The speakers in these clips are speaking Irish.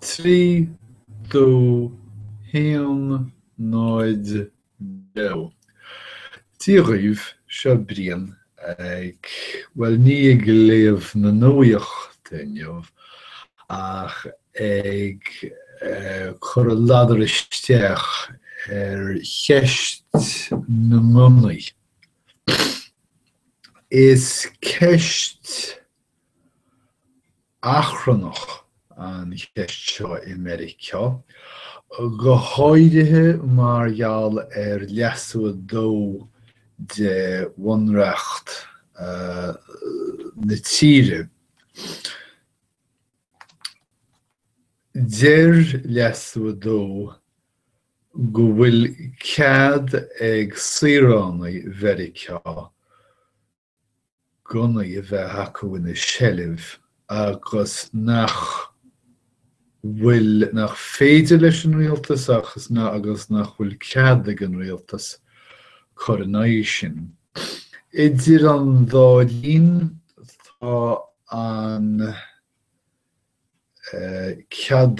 Trí, dó, haon, náid, dó. Dírimh seo brian ag well ní ag léamh na nuaíocht inniuh ach ag chur a ladar isteach cheist na munaí. Is ceist achrannach an cheist seo i Mericeá, go háirithe mar gheall leasú dó de bhunreacht na tíre. Deir leasú dó go bhfuil cead ag saoránaí Mericeá gunaí a bheith acu ina seileamh agus nach féidir leis an rialtas agus nach bhfuil cead ag an rialtas chur in aghaidh sin. Idir an dálín tá an cead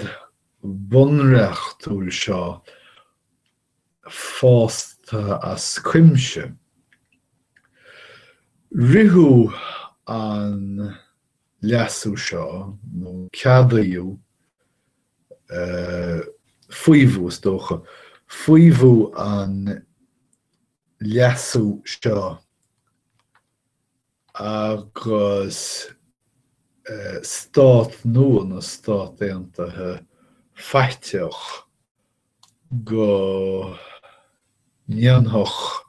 bunreachtúil seo fásta as cuimse. Rithú an leasú seo nó ceadaíú faoimhú is dócha. Faoimhú an leasú seo agus stát nua na Stát Aontaithe feiteach go ndeonthach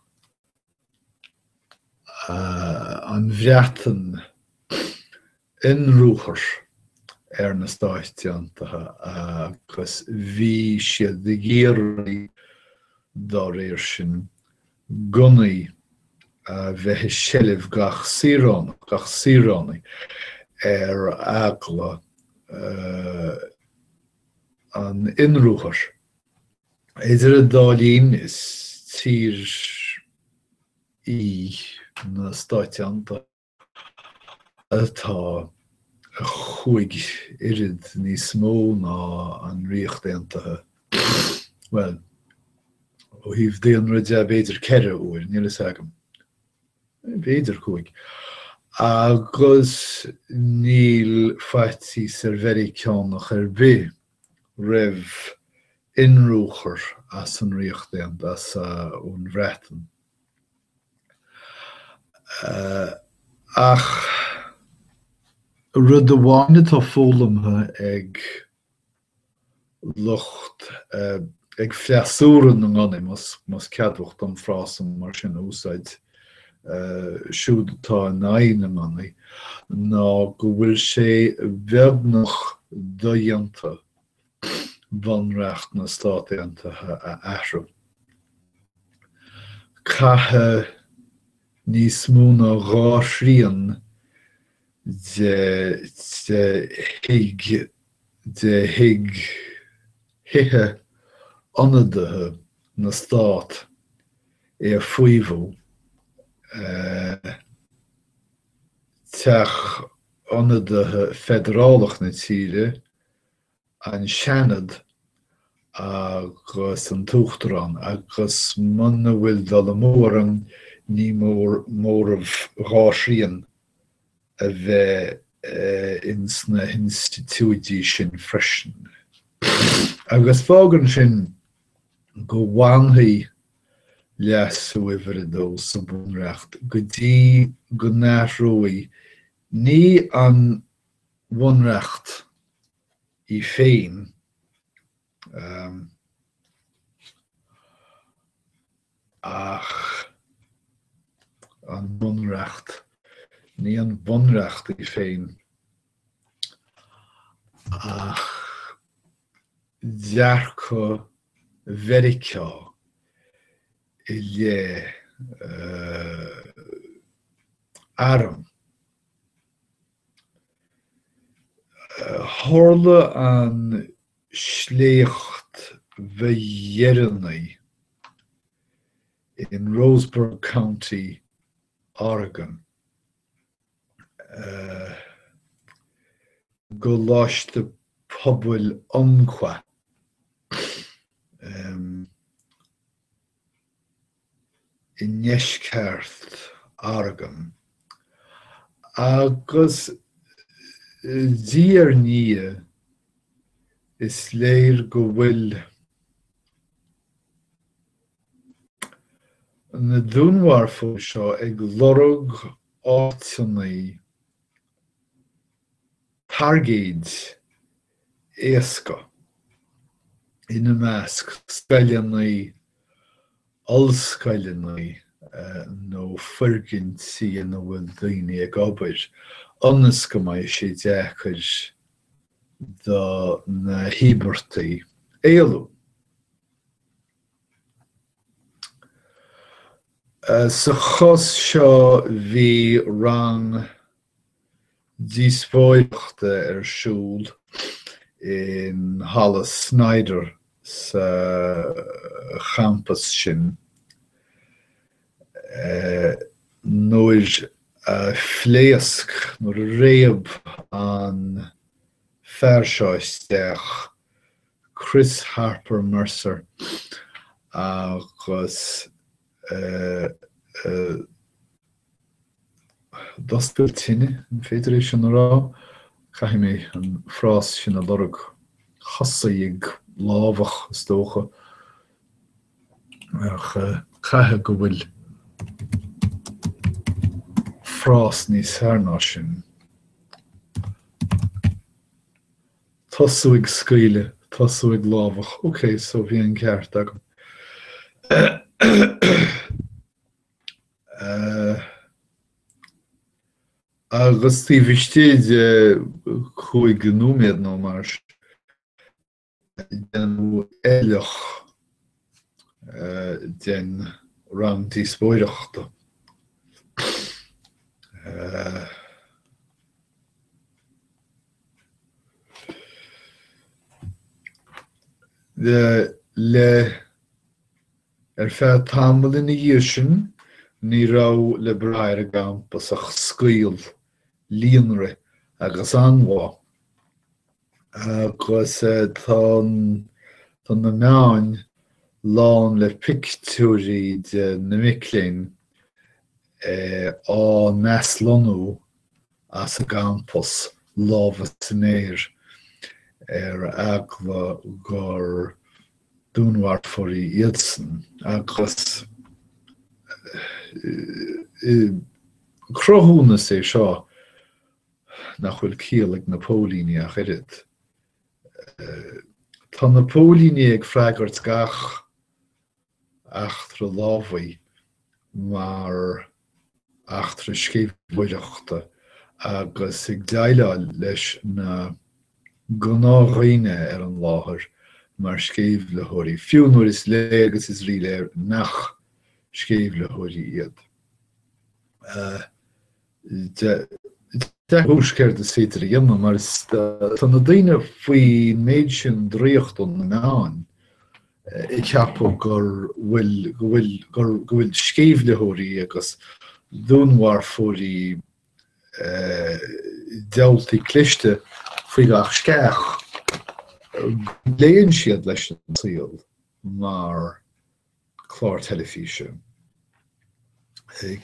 an bhreatain inrúthar na Stáit Aontaithe agus bhí siad de géirí dá réir sin gunaí bheith seileamh gach saoránaí agla an inrúthar. Idir a dálín is tír na Stáit Aontaithe atá a chuaig irid níos mó ná an Ríocht Aontaithe. Well, ó híomh daon rud b'éidir ceithre uair, níl is agam. B'éidir chuaig. Agus níl faití sa Mericeánach bith raibh inrúchar as an Ríocht Aontaithe as ón bhreatain. Ach rud amháin atá fólamtha ag lucht ag phleasúran na ngánaí mas ceadúcht an phrásaim mar sin úsáid siúd atá in aghaidh na ngánaí ná go bhfuil sé bheagnach dóianta bhunreacht na Stát Aontaithe a aithriú. Cathe níos mó ná dhá thrian de hithe ionadaithe na Stát a faoimhú teach ionadaithe federálach na tíre an seanad agus an túchtarán agus mana bhfuil dul móran ní mórmh dhá thrian a bheith sna institúidí sin freisin. Agus fágann sin go bhainthaí leasú uimhir dó sa bhunreacht go dtí go náithreoidh ní an bhunreacht í féin ach an bhunreacht ní an bhunreacht í féin ach dearcha Mericeá i lé aram. Tharla an sléocht bheith in Roseburg County, Oregon. Go láiste pobl ionchua I neisceart agam. Agus díar ní is léir go bhfuil na dúnmhar fó seo ag lorg áiteannaí targéid éasca ina measc scailleannaí allscailleannaí nó firgintí na bhfuil daoine ag obair ionas go mbeidh sé deachar do na híobartaí éalú. Sa chos seo bhí rang díospóireachta siúl in Hollis Snyder sa campus sin. Nuair phléasc nuair réab an fearsaisteach Chris Harper Mercer agus Doscail tine an féidir sin rá caithfidh mé an frás sin a lorg chosaigh lábhach is dócha ach caithe go bhfuil frás níos thar sin. Tosúigh scaoile, tosúigh lábhach. Ok, so bhí an ceart agam. Agus tí bhístíad chuig núméad nó mar den éileach den rang díospóireachta. Le feadh tamil ina dhiaidh sin, ní rá le brathir agam ach scaoil líonra agus anmhá. Agus tá na meáin lán le pictiúirí de na Mioclainn á Neaslonú as a campus lámha san éir agla gur dúnmhar foirí iadsan agus crothúna sé seo nach bhfuil ciall ag na Póilíní a chreirid. Tá na Póilíní ag freagart gach achtra lámhaí mar achtra scéibhmhaireachta agus ag daileáil leis na gnáthghine an láthair mar scéibhleothirí. Fiú nuair is léir agus is rí léir nach scéibhleothirí iad. De húsceir is féidir a dhéanamh mar tá na daoine faoi méid sin dríochtún na meáin I ceapú gur bhfuil scéibhleothirí agus dúnmhar fóirí dealtaí cliste faoi gach sceach léonn siad leis an saoil mar clár teilifíse.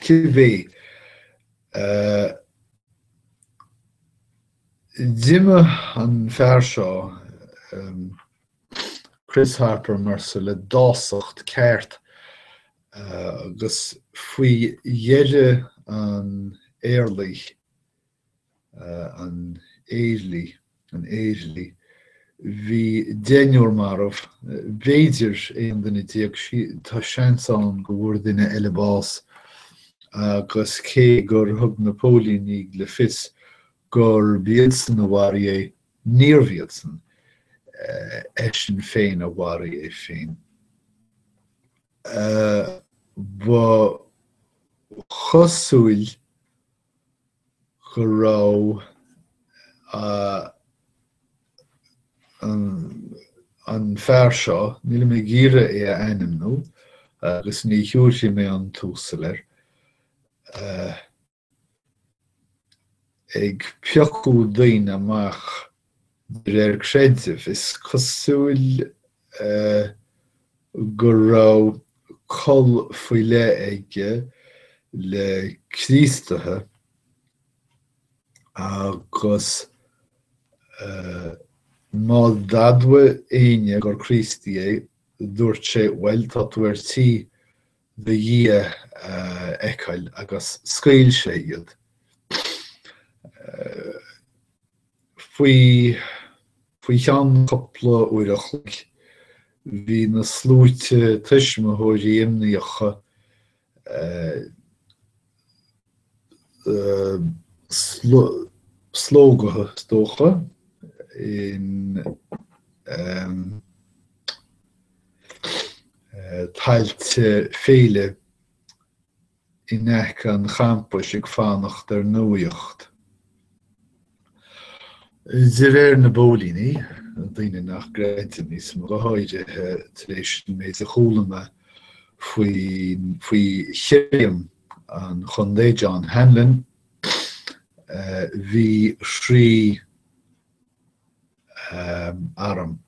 Cibhé Dime an fear seo Chris Harper Mercer le dásacht ceart agus faoi dheire an éirlí an éirlí bhí déanúir marmh béidir éon duine díag tá seansán go bhfuair duine eile bás agus cé gur thug na Póilíní le fios gur bíodsan a bharí é níor bhíodsan sin féin a bharí é féin. Ba chosúil go rá an fear seo, níl mé gíre é a ainm nó, agus ní thiúir mé an túsalir. Ag peacú daoine amach creative is cosúil go rá col faoi le aige le Crístathe agus má dadha aine gur Christi é dúirt sé bhfuil tá tuairtí de dhí eiceil agus scaoil sé iad. Faoi cheann coppla uireachlaigh hí na slúite tuisme thóirí imníocha slógatha stócha in tailte féile in aice an campus ag fánacht ar nuaíocht. Is na bólíní daine nach gréinte níos mo go háide tar éis méid a chúlama faoi chéim an chundé John Hanlon hí trí aram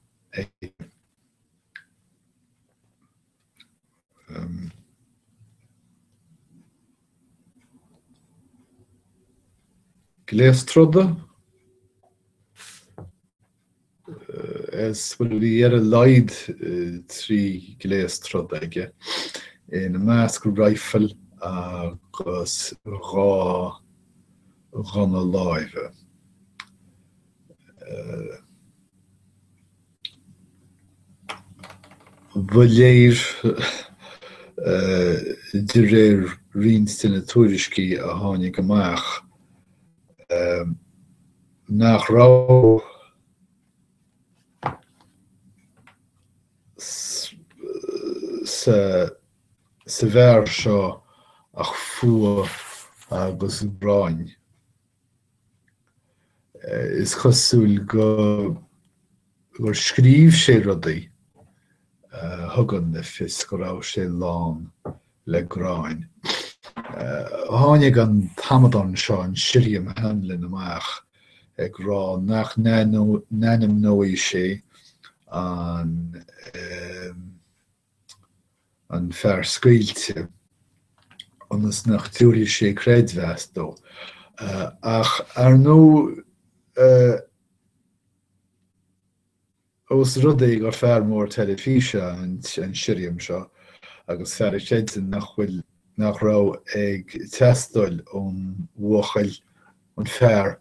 gléastrodda bhfuil bhí ar a leid trí gléastrodda aige in a measc rifle agus runna láimhe. Bhuiléir de réir rionstain na tuairiscí a tháinig amach nach rá sa bhear seo ach fua agus bráin. Is cosúil gur scríomh sé rudaí thugann na fios go raibh sé lán le gráin. Tháinig an tamadán seo an Siriam Hanlon amach ag rá nach nanim nóí sé an fear scaoilte agus nach dúirí sé creidmheas dó. Ach ar nó os rudaí gur fear mór telefíse an Siriam seo agus fear séideann nach rá ag teastáil ón mhuachail an fear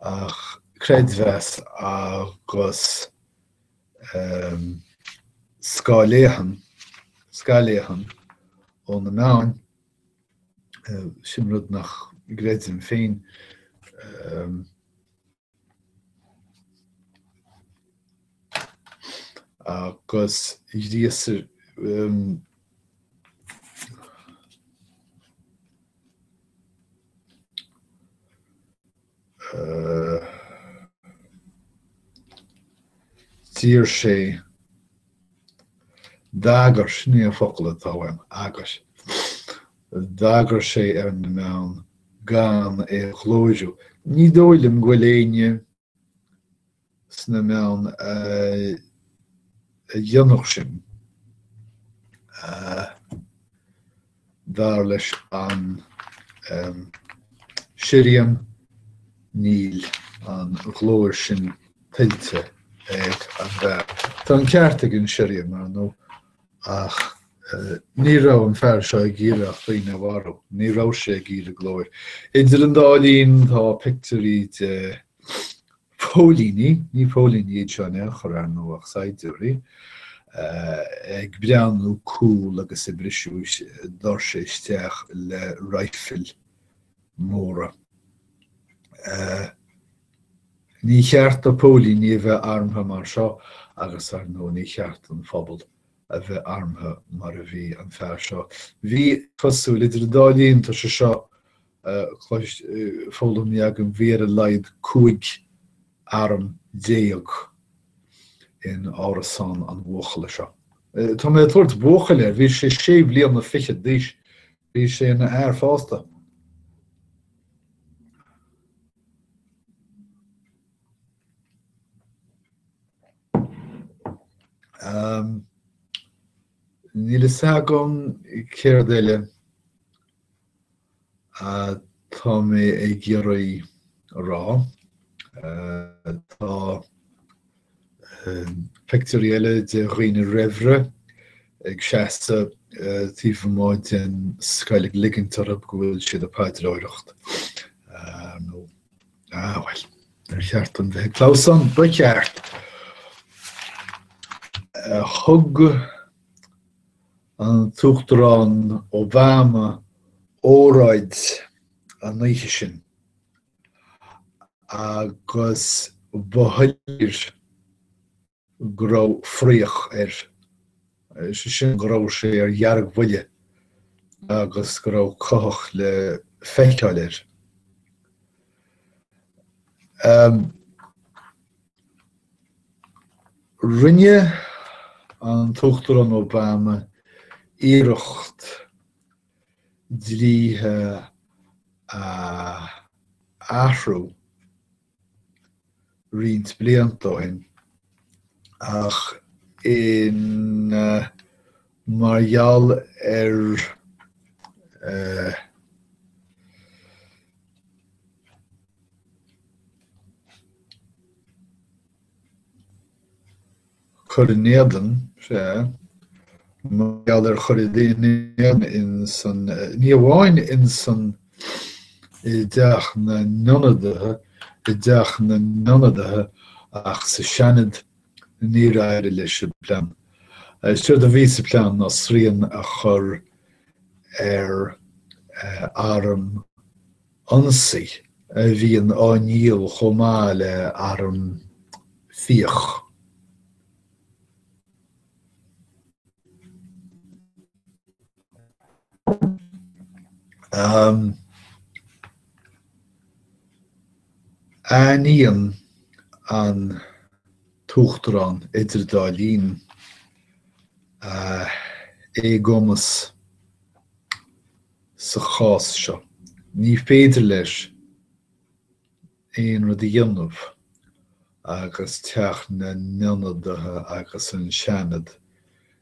ach creidmheas agus scáiléhan ón na meáin sin rud nach gréidim féin agus díosar dír sé d'ágar ní a focail atá agus d'ágar sé ar na meán gan é chlóideú. Ní dóilm go léine sna meán a dionach sin dar leis an Siriam níl an glóir sin tiltte ag an bheith. Tá an ceartach an Siriam mar nó ach ní rá an fear seo ag gíre a chuoine bharú, ní rá sé ag gíre glóir. Idir an dálín tá picturí de pólíní, ní pólíní iad seánne chur ar nó ach saidúirí ag breanú cúil agus i brisú dar sé isteach le rifle móra. Ní cheart a pólíní a bheith armtha mar seo agus ar nó ní cheart an phobal a bheith armtha mar a bhí an fear seo. Bhí cosúil idir dálíonn tá sé seo fólam ag an bhíar a leid 5 arm déag in árasán an bhuachaile seo. Tá mé tuairt bhuachaile, bhí sé 7 bliain na fiche díos, bhí sé na air fásta. Níl is agam céir déile tá mé ag géirí rá tá pictoriale de roioine rivre ag seasta tíomh den scailg ligintarab go bhfuil siad a páidróireacht. Well, ar cheart an bheith Clausan ba ceart. Thug an tuachtarán Obama óráid an naoise sin agus ba thoillir go raibh phríoch sin go raibh sé ar dhearg bhuile agus go raibh cothach le feiceáil rinne an tuachtarán Obama iirecht dlíthe athrú riant bliantúin ach in margheall chur néadan sé margheall chur néadan in san ní bháin in san I deach na nonadaithe ach sa seanad ní raibh leis an plean. Siúd a bhí sa plean ná sríonn a chur ar arm ansaí a bhí an áiníl chomá le arm fíoch. Aníonn an tuachtarán idirdálín éagómas sa chás seo. Ní féidir leis aon rud a dhéanamh agus teach na nionadaithe agus an seanad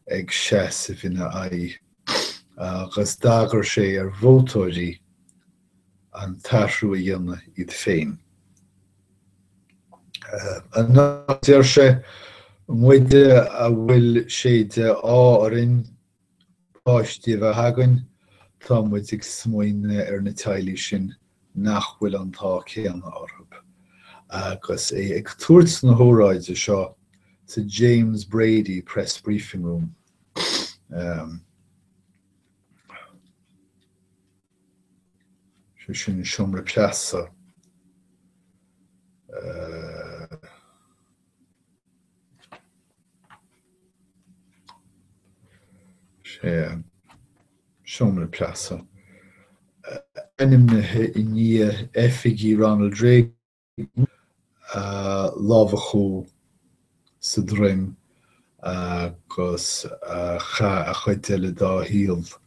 ag seas a bhína aghaidh agus d'eagrair sé ar vótóirí an taithriú a dhéanamh iad féin. An deir sé muide a bhfuil sé de áireann páistí a bheith hagann tá muid ag smaoine ar na teaghlaigh sin nach bhfuil an tá chéanna orthu. Agus é ag tuairt na hóráide seo sa James Brady Press Briefing Room. Sin siomra pleasa. sé siomra pleasa. Inimnithe I ní effigy Ronald Reagan lábhachú sa dreim agus cha a chuid le dá híal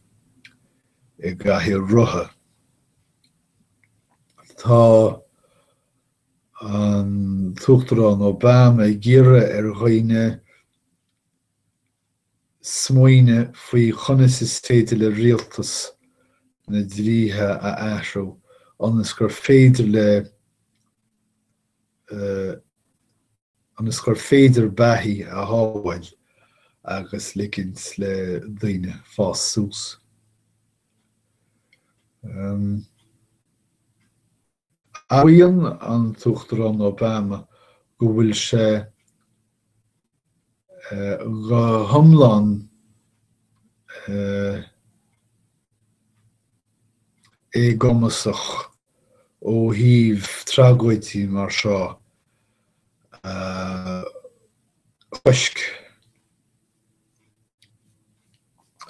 I gcathaoir rutha. Tá an tuachtarán Obama ag géire ar dhaoine smaoine faoi chonas is téide le rialtas na dlíthe a athrú agus gur féidir beathaí a hábhail agus ligint le daoine fás sús. Áíonn an tuachtarán Obama go bhfuil sé go thomláin éagómasach ó thaobh tragóidí mar seo chuisc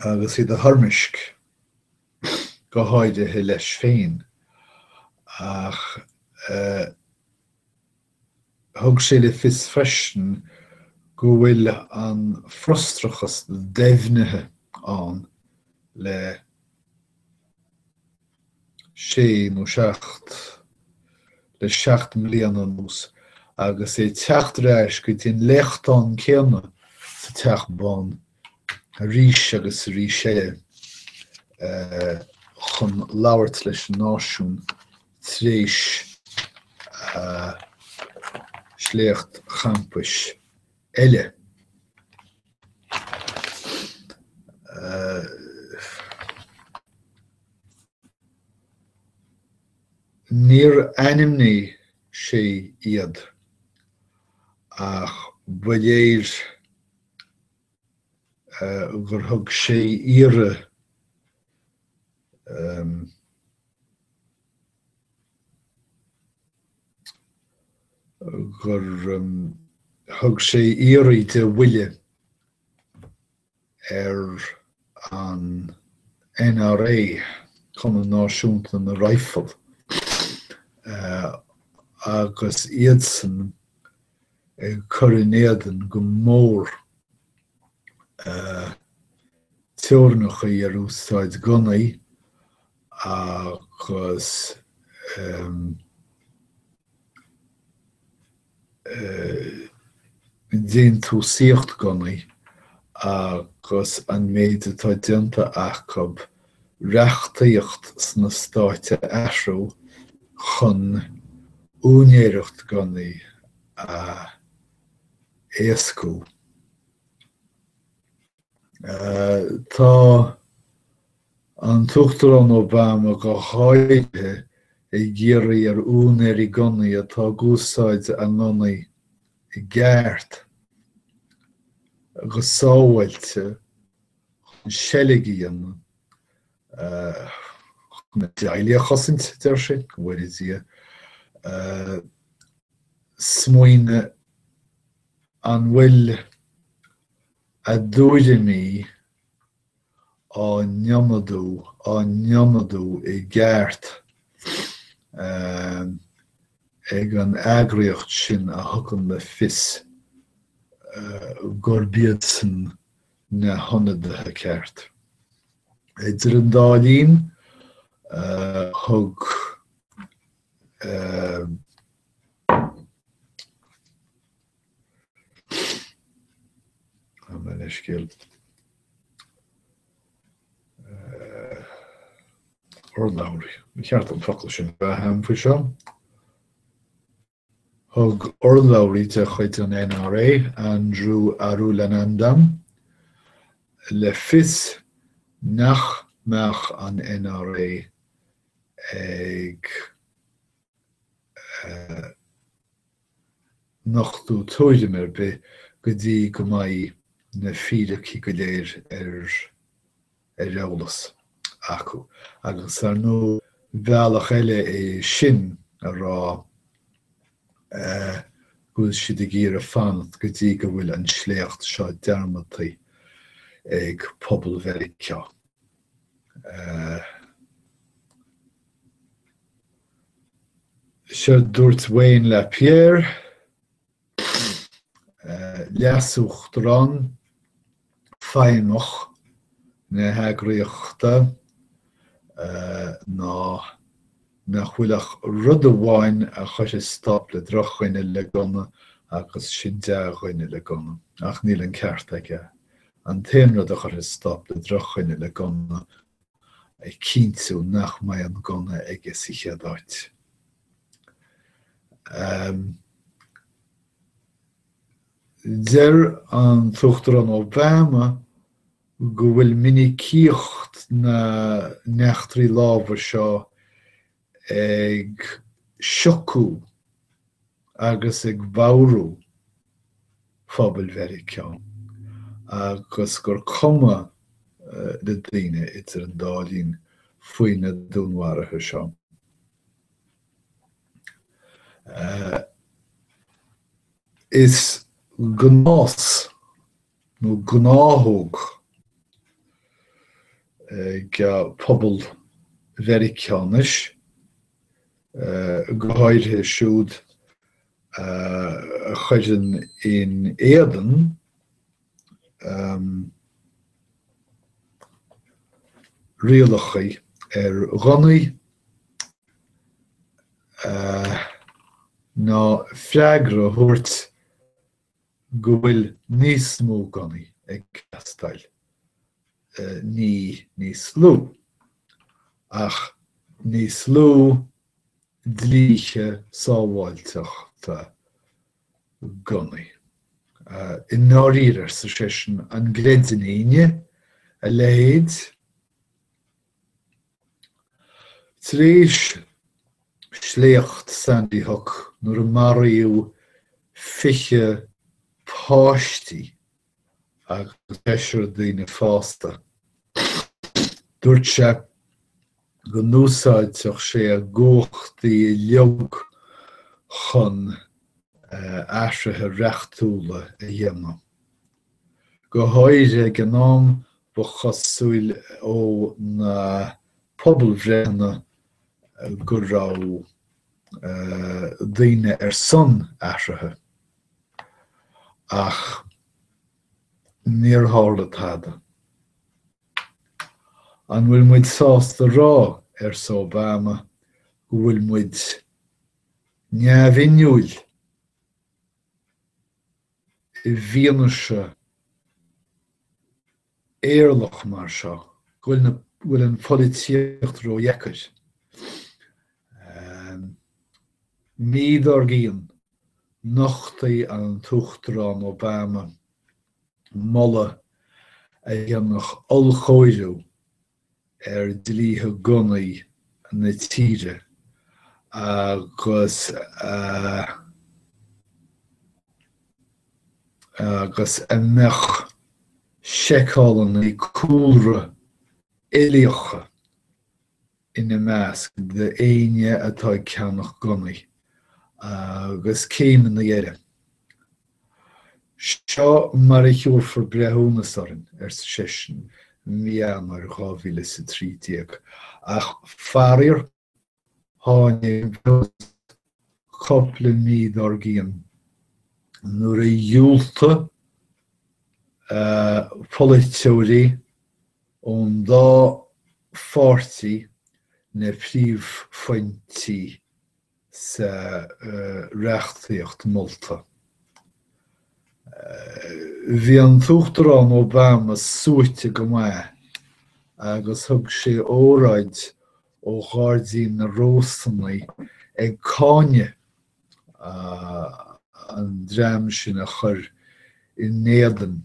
agus iad a thuirmisc go háirithe leis féin ach thug sé le fios freisin go bhfuil an frostrachas deimhnithe ann le 7 milliún an nús agus é teacht reis go dtí lechtán céanna sa teach bán rís agus rí sé chun labhart leis náisiún tréis sléocht champais eile. Níor ainmní sé iad ach buléir gur thug sé ire gur thug sé ire de bhuille an NRA chun an náisiúnta na Rifle agus iad san chuinéadan go mór teornacha ar úsáid gunnaí agus déan tú síocht gunnaí agus an méid atá déanta achab reachtaíocht sna stáite easrú chun únéireacht gunnaí éascú. Tá an tuachtar an Obama go háithe géirí ar únéirí gunnaí atá gúsáid an gunnaí I gceart agus sábhailte seilíonn na deile chosint deir sin go bhfuil is smaoine an bhfuil a dúilimí á neamadú I gceart ag an eagraíocht sin a thugann le fios gur bíad san na honnadathe ceart. Idir an dálín thug orláirí. Cheart an focail sin bheith faoi seo. Thug orláirí de chuid an NRA Andrew Arulanandam le fios nach meach an NRA ag nachtú tóilimir be go dtí go maith na fídaí go léir eolas acu. Agus ar nó bhealach eile sin a rá gúil siad a gcíre fanat go dtí go bhfuil an sléocht seo dearmataí ag pobl very ceá. Se dúirt Wayne LaPierre leasúcht rán féinmach na heagraíochta nach bhfuilach rud amháin a chuir stop le drochuine le gona agus sin deachuine le gona ach níl an ceart aige. An téan rud a chuir stop le drochuine le gona ag cinntiú nach mbeidh an gona ag sicheadáit. Deir an tuachtar an Obama go bhfuil minicíocht na neachtarí lábhar seo ag siocú agus ag bhabhrú phobal very ceann agus gur cuma le daoine idir an dálín faoi na dúnmhairthe seo. Is gnás nó gnáthóg ag pobl very ceannis go háirithe siúd a chuireann in éadan rialachaí runnaí ná freagra thuirt go bhfuil níos mó ganaí ag ceastáil ní níos lú ach níos lú dlíthe sábháilteachta ganaí. In náiríre sa sesin an gréidirníine a léid tríis sléocht Sandy Hook nuair a maraíú fiche páistí agus eisiir daoine fásta. Dúirt sé go núsáidteach sé a gcóchtaí leog chun aisrithe reachtúla a dhéanamh. Go háire an am ba chosúil ó na pobl bhréanna go raibh daoine ar son aisrithe ach níor tharla tada. An bhfuil muid sásta rá ar Obama go bhfuil muid neamhinniúil I bhíonaise éarlach mar seo, go bhfuil an polítíocht ró dheicir. Míad ar gcíon nochtaí an tuachtarán Obama molla a dhéanamh olchóiriú ar dlíthe ganaí na tíre agus amach seiceálan í cúlra éilíocha ina measc de aine atá ceannach ganaí agus céimeanna dhéire. Seo mar a thiúrfar breithúnas orin ar sa sesin miannar 2030 ach fearir tháinig coppla míad ar gcíon nuair a dhiúlta polaitíoirí ón dá pháirtí na phríomhphointí sa reachtaíocht molta. Bhí an tuachtarán Obama suaite go maith agus thug sé óráid ó gháirdaí na rósannaí ag cáine an dream sin a chur I néadan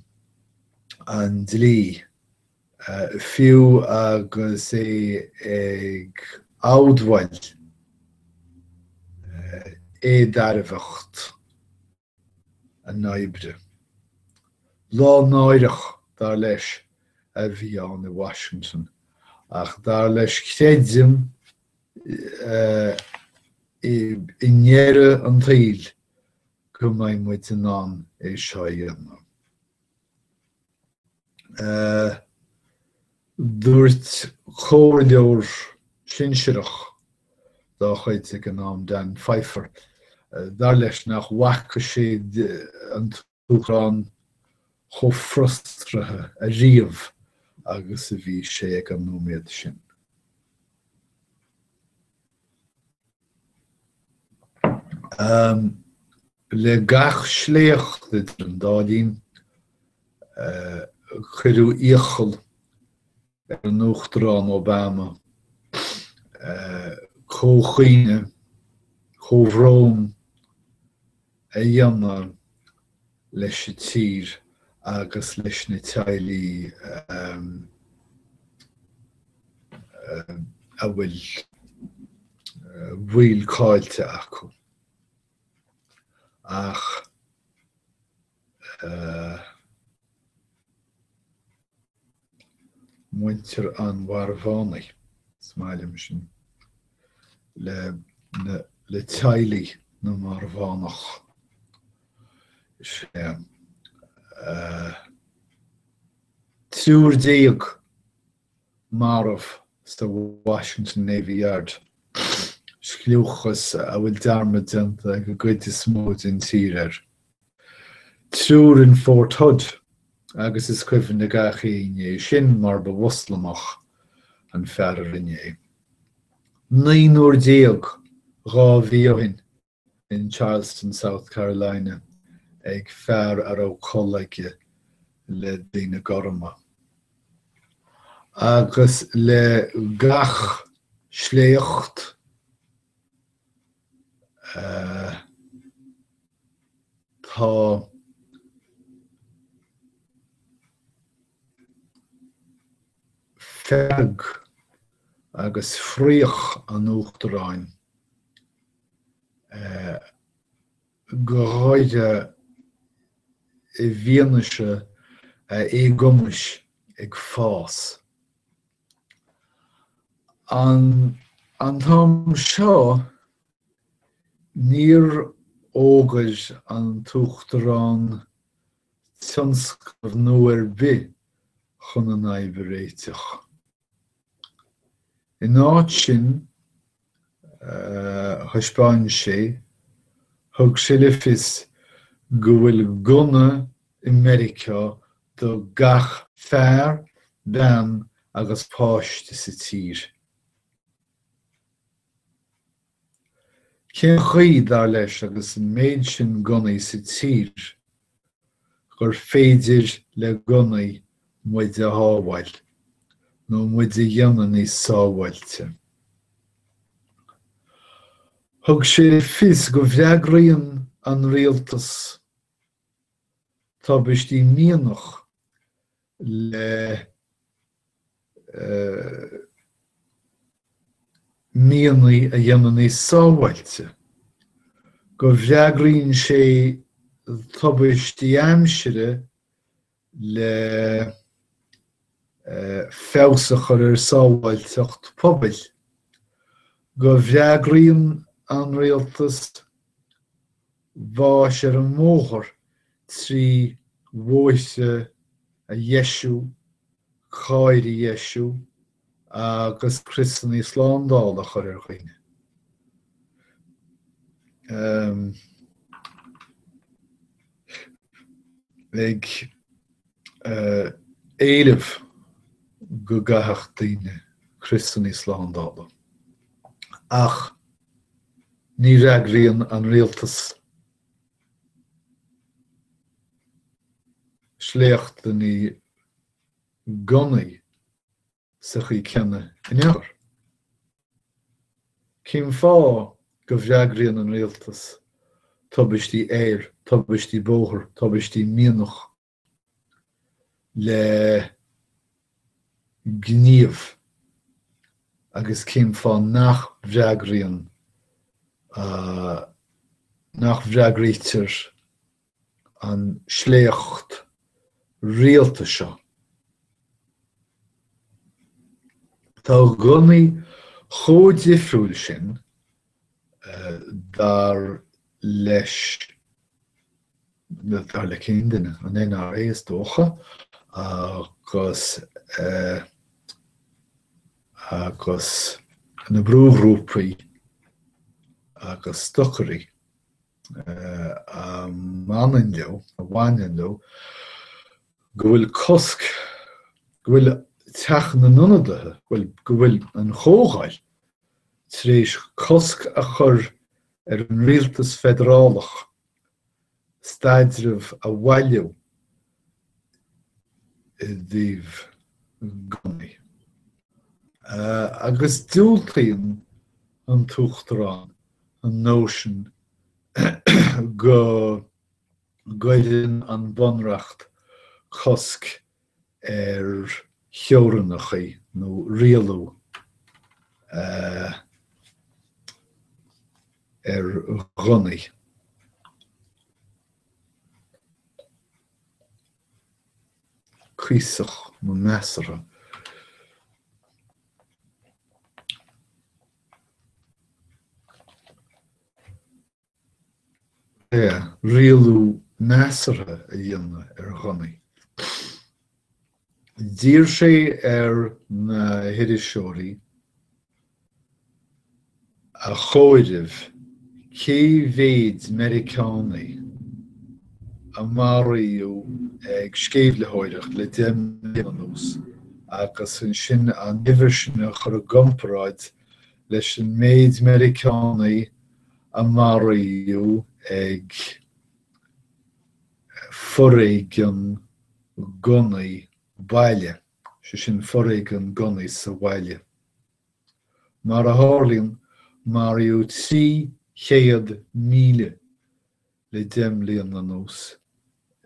an dlí fiú agus é ag áudhhail éadarbhacht a naibre. Lá náireach dar leis a bhí an I Washington ach dar leis chéidim I nnéire an taobh go mbeidh muid in ann é seo dhéanamh. Dúirt chomhleabhar sinsearach dá chuid an am Dan Pfeiffer dar leis nach bhaca sé an tuachtarán cho frustrathe a riamh agus a bhí sé ag an nóiméad sin. Le gach sléocht an dádín chuirú íochail ar an uachtarán Obama chomhaoine, chomhróm a dhéanamh leis an tír agus leis na teaghlaí a bhfuil bhuail cáilte acu. Ach muintir an bharmhánaí smailm sin le teaghlaí na bharmhánach sé túr déag marmh sa Washington Navy Yard scliúchas a bhfuil dearmadanta go gcuid is smód in tír trúr in Fort Hood agus is cuimhin na gachaíine sin mar ba bhoslamach an fearar inné. 9 déag gá bhíohin in Charleston, South Carolina ag fear ar ó chollaige le daoine gorma. Agus le gach sléocht tá ferg agus fríoch an Uachtaráin go háide I bhíonaise éigumis ag fás. An tám seo níor ógaid an Tuachtarán tionscamh nuair bith chun an oibre réiteach. In áit sin, thuispáin sé, thug sé le fios go bhfuil gunna America do gach fear, bean agus páiste sa tír. Cén chuí dá leis agus an méid sin gunnaí sa tír gur féidir le gunnaí muid a hábhail nó muid a dhéanana níos sábhailte. Thug sé fios go bheagraíonn an rialtas tábhaistí mianach le mianaí a dhéanana níos sábhailte. Go bheagraíonn sé tábhaistí aimsire le fésach ar sábhailteacht pobail. Go bheagraíonn an rialtas bháis ar an móthar trí mhóise a Iesú, cháir I Iesú agus Christnaí slándálach ar ghaoine. Ag éilimh go gathach daoine Christnaí slándála. Ach ní reagraíonn an rialtas sléachtaí gunnaí sa chuí ceanna in eabhar. Cén fá go bheagraíonn an rialtas tubaistí éir, tubaistí bóthar, tubaistí mianach le gníomh agus cén fá nach bheagraíonn nach bheagraítear an sléocht rialta seo. Tá gunnaí chomhdifriúil sin dar leis le céandaine an NRA is dócha agus na brúhrúpaí agus stocharí a manan leo, a bhainean leo, go bhfuil cosc, go bhfuil teach na nonadaithe, go bhfuil an chógáil tar éis cosc a chur ar an rialtas federálach staidirmh a bhailiú I dtíobh gunnaí. Agus dúiltaíonn an Tuachtarán an nóisiún go gaiideann an bunreacht cosc ar theorannachaí nó rialú ar gunnaí. Cuisach nó measara. Rialú measara a dhéanana ar gunnaí. Dír sé ar na hiiriseoirí a chóirimh cé bhéad Americánaí a maraíú ag scéimhleoireacht le 10 mblianos agus an sin an nimhir sin a chur gomparáid leis an méid Americánaí a maraíú ag forraig an gunnaí baile, sin forraig an gunnaí sa bhaile. Mar a hálíonn mar iú 300,000 le 10 bliain an nús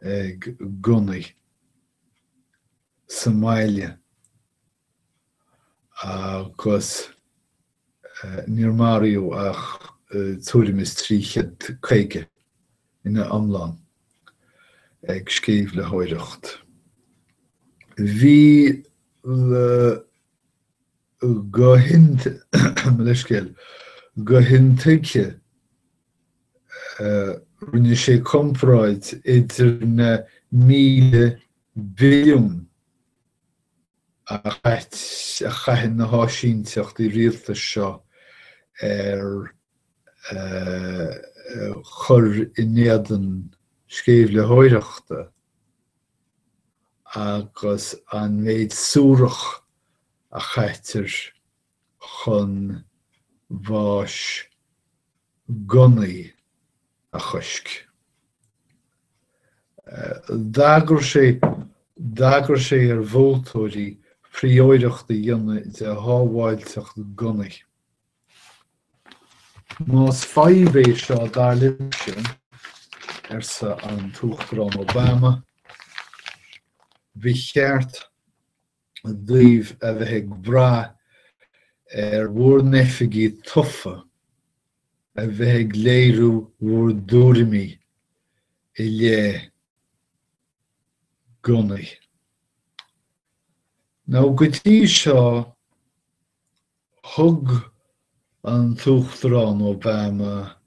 ag gunnaí sa mhaile agus níor maríú ach tuairim is 350 ina amláin ag scíobh le hóireacht. Bhí le go hintige rinne sé compráid idir na 1,000 billiún a chaitheann na háisínteacht I rialtas seo chur I néadan scéobh le hóireachta agus an méid súrach a chaitir chun bháis gunnaí a chuisc. D'eagraigh sé bhótóirí príomhaireachta dhéanamh de hábháilteach gunnaí. Más faibh seo dar libh sin sa an tuachtarán Obama, bhí cheart daobh a bheith ag bra mhór neifigí tufa a bheith ag léirú mhór dúrimí I lé gunnaí. Ná go dtí seo thug an tuachtarán Obama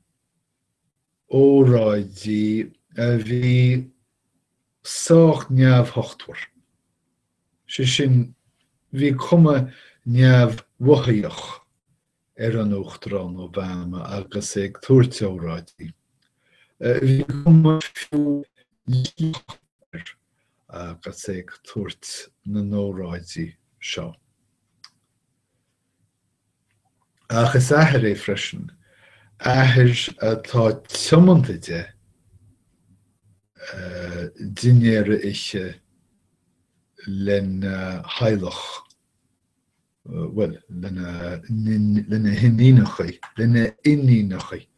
óráidí a bhí sách neamhthachtar. Sin bhí cuma neamhmhuthaíoch an uachtarán Obama agus ag tuairt óráidí. Bhí cuma fiú líochtar agus ag tuairt na nóráidí seo. Ach is athair é freisin, athair atá tiomanta de duinéire ishe lena hailech, lena hinínachaí, lena inínachaí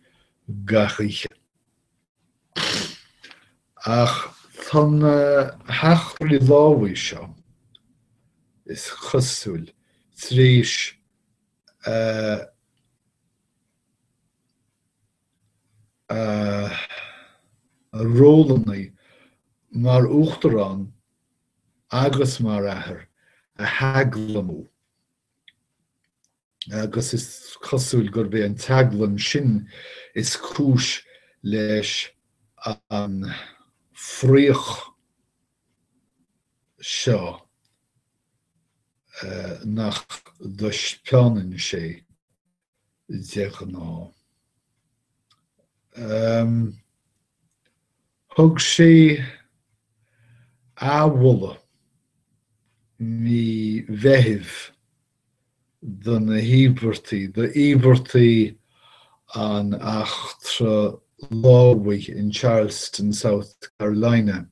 gachaíche. Ach tan heachtarí lámhaí seo is chosúil tríos rólannaí mar uachtarán agus mar athair a thaglamú. Agus is chosúil gur bheith an taglam sin is cúis leis an phríoch seo nach dospeanan sé de ghná. Thug sé ábhulla ní bheithimh don na íbertaí an achtra lámhaí in Charleston, South Carolina.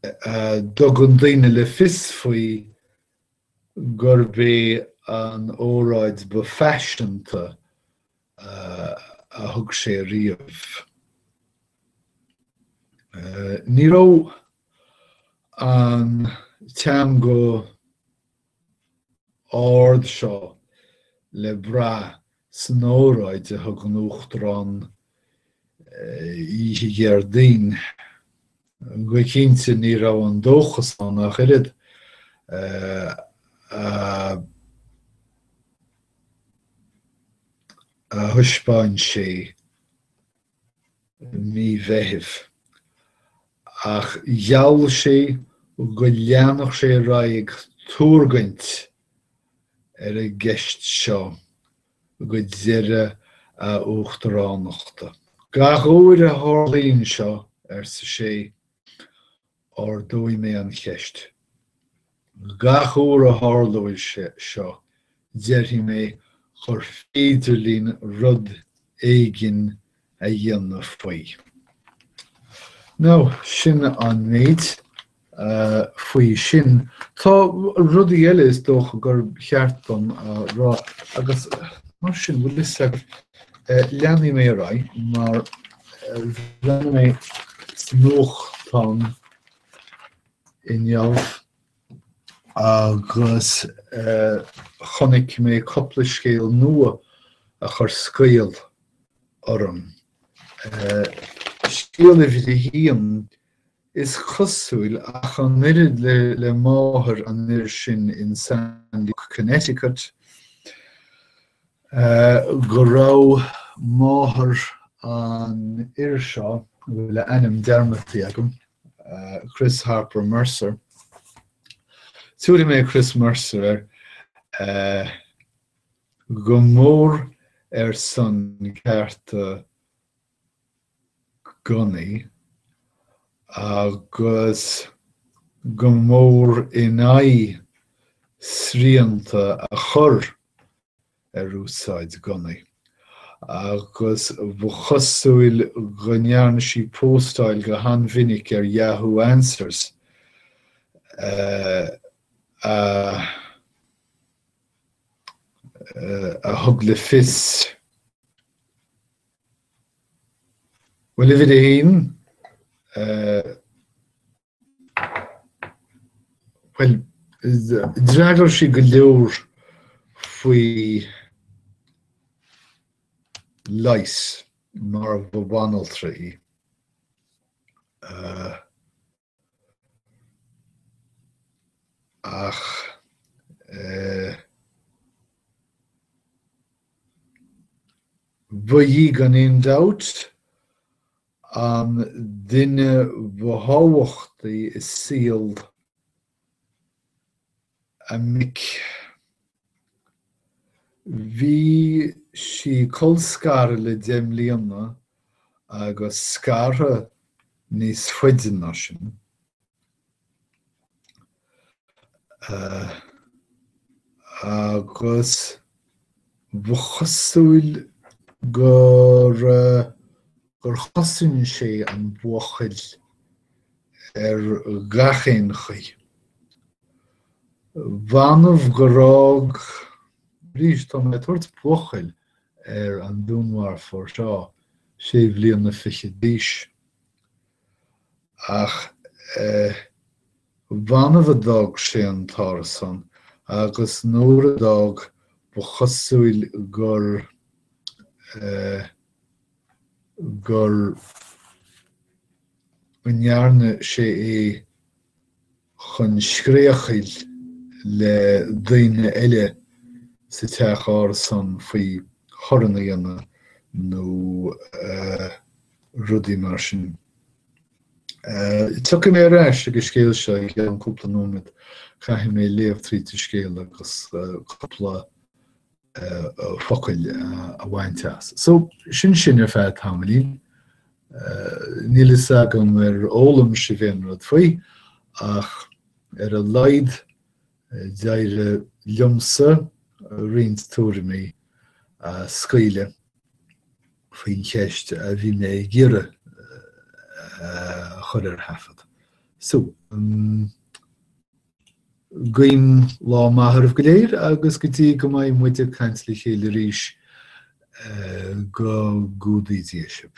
Dogann daoine le fios faoi gur bé an óráid ba feisianta a thug sé riamh. Ní raibh an team go ard seo le bra san óráid a thug an uachtarán Oíche Géardaoin. Go cinnte ní raibh an dóchas an nach irid a thuispáin sé ní bheithimh. Ach gheall sé go leanach sé raigh túrgaint a gceist seo go deireadh a uachtaránachta. Gach uair a tharlaíonn seo sa sé dóigh mé an cheist. Gach uair a tharlóidh seo deirfí mé chur féidirlín rud éigin a dhéanamh faoi. Ná sin an méid faoi sin. Tá rudí eile is dócha gur cheartban rá agus mar sin bhfuil is leanaí mé rá mar bhena mé snúchtán inneamh agus chonig mé coppla scéal nua a chur scaoil orm. Scéal a bhí híam is chosúil ach an mirid le máthair an ir sin in Sandy, Connecticut. Go raibh máthair an ir seo bhfuil ainm dearmataí agam, Chris Harper Mercer. Túla mé Chris Mercer go mór san cearta gunnaí agus go mór in aghaidh sríanta a chur úsáid gunnaí. Agus bh chosúil go ndearna sí póstáil go hanmhinic Yahoo Answers a thug le fios. Well, if it well, dragar sí go leor faoi leis mar bh bhanaltra ach ba dhí gan éon dabht an duine bhábhachtaí is síl a mic. Bhí sí colscara le déim líonna agus scara níos faide sin. Agus bh chosúil gur chosann sé an bhuachail gachéin chuí. Bhainmh go rág rís tá mé tuairt bhuachail an dúnmhar fór seo sé bhbliain fiche díos. Ach bhainmh a dag sé an tárasan agus nuair a dag ba chosúil gur nearna sé chun scríochail le daoine eile sa teachtárasan faoi choranna dhéanna nó rudaí mar sin. Tucha mé arás agus scéal seo ag an cúpla nóid chaithfí mé léamh tríta scéal agus cúpla focail a bhaint as. So sin ar feadh tamlaí. Níl is agam ólam sé bhéan rud faoi ach a laid deire liomsa riant tóra mé scaoile faoin cheist a bhí mé ghire chur ar hafad. So, gaim lá maithreamh go léir agus go dtí go mbeidh muide caintla chéile arís go gúdaí díosib.